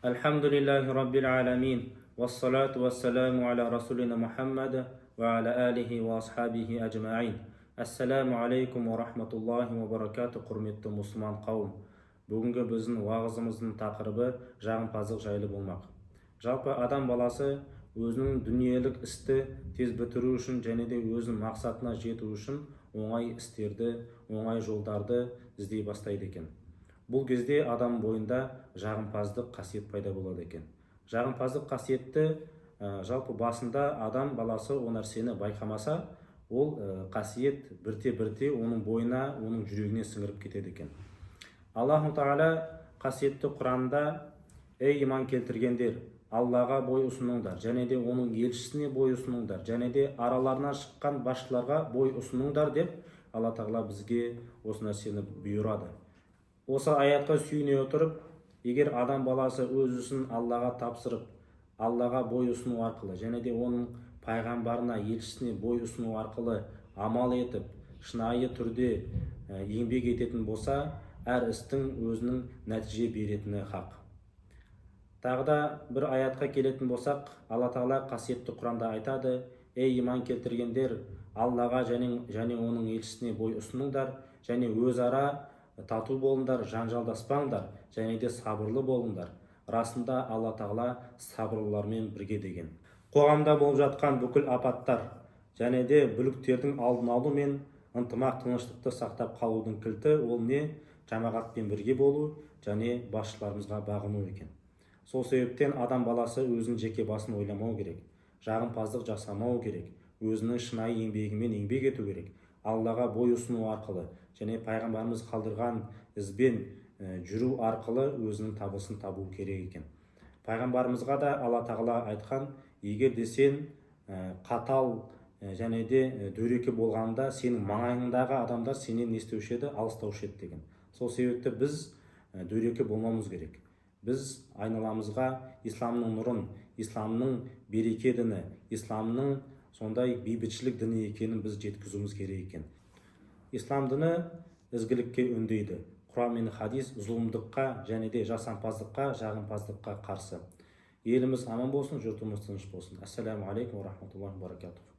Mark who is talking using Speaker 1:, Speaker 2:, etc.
Speaker 1: Alhamdulillahi Rabbil alamin. Wassalatu wassalamu ala rasulina Muhammad wa ala alihi wa ashabihi ajma'in. Assalamu alaikum wa rahmatullahi wa barakatuh. Құрметті мұсылман қауым. Бүгінгі біздің уағызымыздың тақырыбы жағымпаздық жайлы болмақ. Жалпы адам баласы өзінің дүниелік істі тез бітіру үшін және де өзінің мақсатына жету үшін оңай істерді, оңай жолдарды іздей бастайды екен. Бұл кезде адам бойында жағымпаздық қасиет пайда болады екен. Жағымпаздық қасиетті жалпы басында адам баласы о нәрсені байқамаса, ол қасиет бірте-бірте оның бойына, оның жүрегіне сіңіріп кетеді екен. Аллаху Тағала қасиетті Құранында: «Ей иман келтіргендер, Аллаға бой ұсыныңдар, және де оның елшісіне бой ұсыныңдар, және де араларынан шыққан басшыларға бой ұсыныңдар» деп Алла Тағала бізге осы нәрсені бұйырады. Осы аятқа сүйене отырып, егер адам баласы өз ісін Аллаға тапсырып, Аллаға бой ұсыну арқылы және де оның пайғамбарына, елшісіне бой ұсыну арқылы амал етіп, шынайы түрде еңбек ететін болса, әр істің өзінің нәтиже беретіні хақ. Тағы да бір аятқа келетін болсақ, Алла Тағала қасиетті Құранда айтады: «Ей иман келтіргендер, Аллаға және оның елшісіне бой ұсыныңдар, және өзара тату болыңдар, жанжалдаспаңдар, және де сабырлы болыңдар. Расында Алла Тағала сабырлылармен бірге» деген. Қоғамда болып жатқан бүкіл апаттар және де бүліктердің алдын алу мен ынтымақ тыныштықты сақтап қалудың кілті ол не? Жамағатпен бірге болу және басшыларымызға бағыну екен. Сол себептен адам баласы өзінің жеке басын ойламау керек, жағымпаздық жасамау керек, өзінің шынайы еңбегімен еңбек ету керек, Аллаға бой ұсыну арқылы және пайғамбарымыз қалдырған ізбен жүру арқылы өзінің табысын табу керек екен. Пайғамбарымызға да Алла Тағала айтқан: егер де сен қатал және де дөрекі болғанда, сенің маңайыңдағы адамдар сенен не істеуші еді? Алыстаушы еді деген. Сол себепті біз дөрекі болмауымыз керек. Біз айналамызға исламның нұрын, исламның береке діні, исламның сондай бейбітшілік діні екенін біз жеткізуіміз керек екен. Ислам діні ізгілікке үндейді. Құран мен хадис зұлымдыққа және де жасампаздыққа, жағымпаздыққа қарсы. Еліміз аман болсын, жұртымыз тыныш болсын. Ассаламу алейкум ва рахматуллахи ва баракатух.